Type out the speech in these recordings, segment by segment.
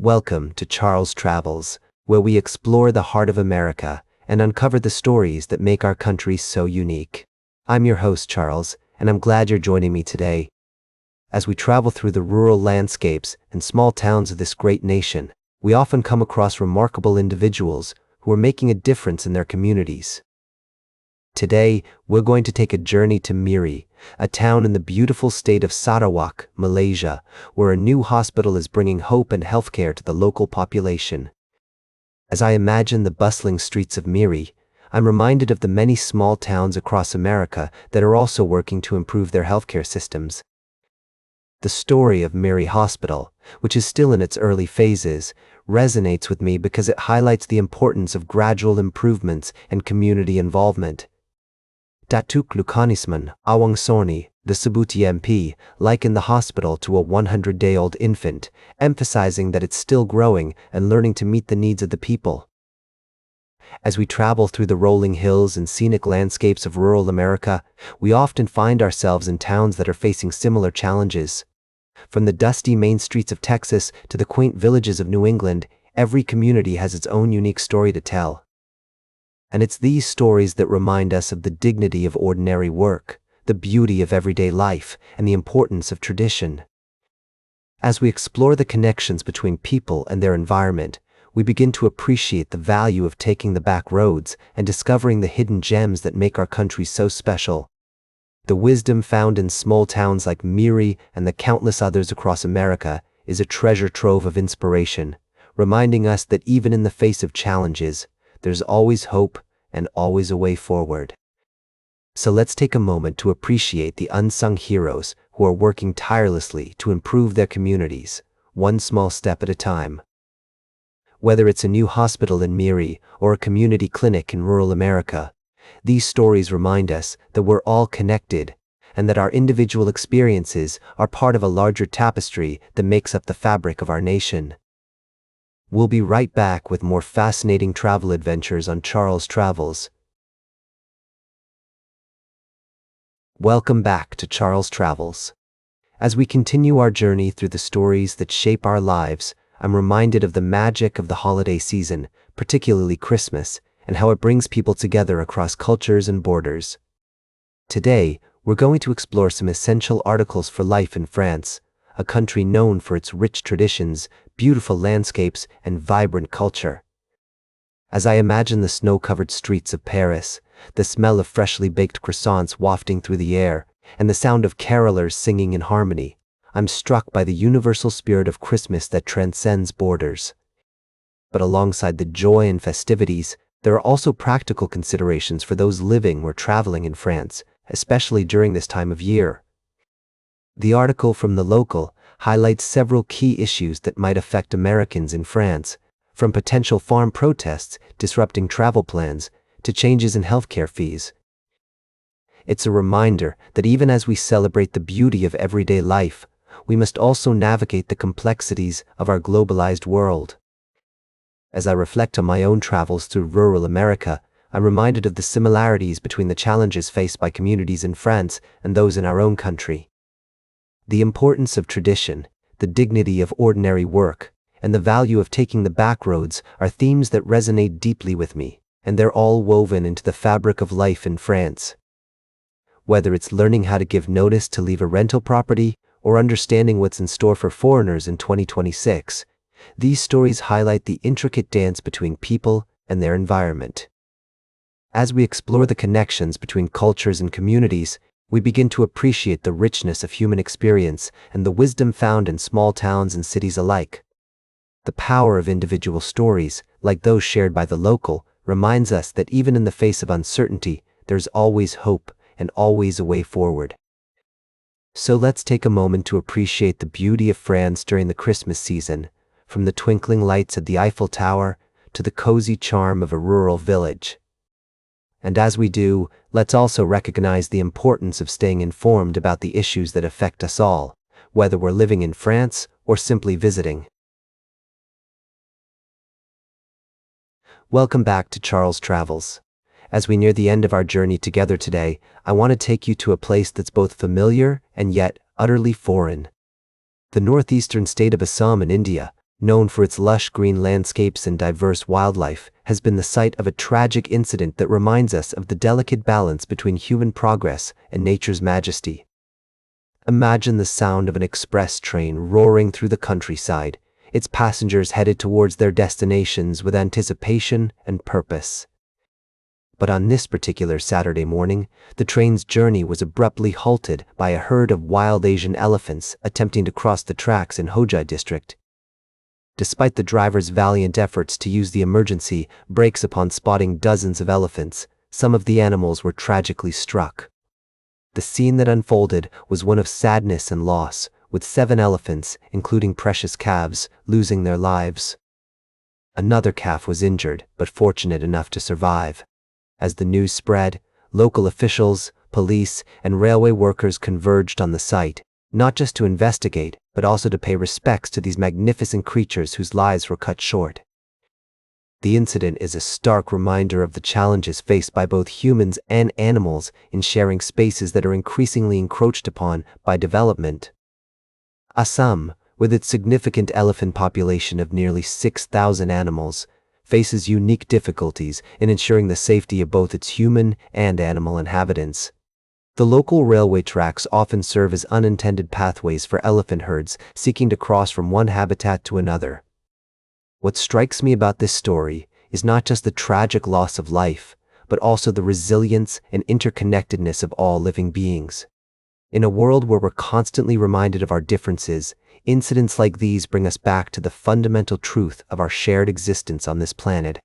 Welcome to Charles Travels, where we explore the heart of America and uncover the stories that make our country so unique. I'm your host, Charles, and I'm glad you're joining me today. As we travel through the rural landscapes and small towns of this great nation, we often come across remarkable individuals who are making a difference in their communities. Today, we're going to take a journey to Miri, a town in the beautiful state of Sarawak, Malaysia, where a new hospital is bringing hope and healthcare to the local population. As I imagine the bustling streets of Miri, I'm reminded of the many small towns across America that are also working to improve their healthcare systems. The story of Miri Hospital, which is still in its early phases, resonates with me because it highlights the importance of gradual improvements and community involvement. Datuk Lukanisman Awang Sorni, the Sabuti MP, likened the hospital to a 100-day-old infant, emphasizing that it's still growing and learning to meet the needs of the people. As we travel through the rolling hills and scenic landscapes of rural America, we often find ourselves in towns that are facing similar challenges. From the dusty main streets of Texas to the quaint villages of New England, every community has its own unique story to tell. And it's these stories that remind us of the dignity of ordinary work, the beauty of everyday life, and the importance of tradition. As we explore the connections between people and their environment, we begin to appreciate the value of taking the back roads and discovering the hidden gems that make our country so special. The wisdom found in small towns like Miri and the countless others across America is a treasure trove of inspiration, reminding us that even in the face of challenges, there's always hope and always a way forward. So let's take a moment to appreciate the unsung heroes who are working tirelessly to improve their communities, one small step at a time. Whether it's a new hospital in Miri or a community clinic in rural America, these stories remind us that we're all connected and that our individual experiences are part of a larger tapestry that makes up the fabric of our nation. We'll be right back with more fascinating travel adventures on Charles Travels. Welcome back to Charles Travels. As we continue our journey through the stories that shape our lives, I'm reminded of the magic of the holiday season, particularly Christmas, and how it brings people together across cultures and borders. Today, we're going to explore some essential articles for life in France, a country known for its rich traditions, beautiful landscapes, and vibrant culture. As I imagine the snow-covered streets of Paris, the smell of freshly baked croissants wafting through the air, and the sound of carolers singing in harmony, I'm struck by the universal spirit of Christmas that transcends borders. But alongside the joy and festivities, there are also practical considerations for those living or traveling in France, especially during this time of year. The article from The Local highlights several key issues that might affect Americans in France, from potential farm protests disrupting travel plans to changes in healthcare fees. It's a reminder that even as we celebrate the beauty of everyday life, we must also navigate the complexities of our globalized world. As I reflect on my own travels through rural America, I'm reminded of the similarities between the challenges faced by communities in France and those in our own country. The importance of tradition, the dignity of ordinary work, and the value of taking the back roads are themes that resonate deeply with me, and they're all woven into the fabric of life in France. Whether it's learning how to give notice to leave a rental property or understanding what's in store for foreigners in 2026, these stories highlight the intricate dance between people and their environment. As we explore the connections between cultures and communities, we begin to appreciate the richness of human experience and the wisdom found in small towns and cities alike. The power of individual stories, like those shared by The Local, reminds us that even in the face of uncertainty, there's always hope and always a way forward. So let's take a moment to appreciate the beauty of France during the Christmas season, from the twinkling lights at the Eiffel Tower to the cozy charm of a rural village. And as we do, let's also recognize the importance of staying informed about the issues that affect us all, whether we're living in France or simply visiting. Welcome back to Charles Travels. As we near the end of our journey together today, I want to take you to a place that's both familiar and yet utterly foreign. The northeastern state of Assam in India, known for its lush green landscapes and diverse wildlife, has been the site of a tragic incident that reminds us of the delicate balance between human progress and nature's majesty. Imagine the sound of an express train roaring through the countryside, its passengers headed towards their destinations with anticipation and purpose. But on this particular Saturday morning, the train's journey was abruptly halted by a herd of wild Asian elephants attempting to cross the tracks in Hojai district. Despite the driver's valiant efforts to use the emergency brakes upon spotting dozens of elephants, some of the animals were tragically struck. The scene that unfolded was one of sadness and loss, with 7 elephants, including precious calves, losing their lives. Another calf was injured, but fortunate enough to survive. As the news spread, local officials, police, and railway workers converged on the site, not just to investigate, but also to pay respects to these magnificent creatures whose lives were cut short. The incident is a stark reminder of the challenges faced by both humans and animals in sharing spaces that are increasingly encroached upon by development. Assam, with its significant elephant population of nearly 6,000 animals, faces unique difficulties in ensuring the safety of both its human and animal inhabitants. The local railway tracks often serve as unintended pathways for elephant herds seeking to cross from one habitat to another. What strikes me about this story is not just the tragic loss of life, but also the resilience and interconnectedness of all living beings. In a world where we're constantly reminded of our differences, incidents like these bring us back to the fundamental truth of our shared existence on this planet.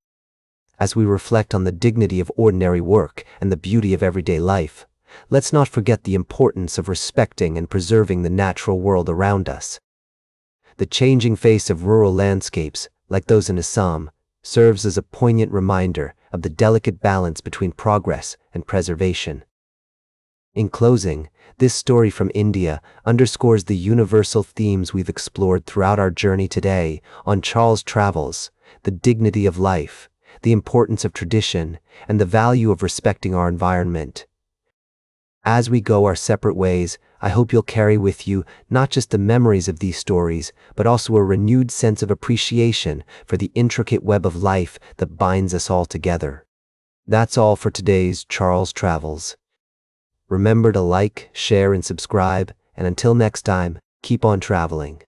As we reflect on the dignity of ordinary work and the beauty of everyday life, let's not forget the importance of respecting and preserving the natural world around us. The changing face of rural landscapes, like those in Assam, serves as a poignant reminder of the delicate balance between progress and preservation. In closing, this story from India underscores the universal themes we've explored throughout our journey today on Charles Travels: the dignity of life, the importance of tradition, and the value of respecting our environment. As we go our separate ways, I hope you'll carry with you not just the memories of these stories, but also a renewed sense of appreciation for the intricate web of life that binds us all together. That's all for today's Charles Travels. Remember to like, share, and subscribe, and until next time, keep on traveling.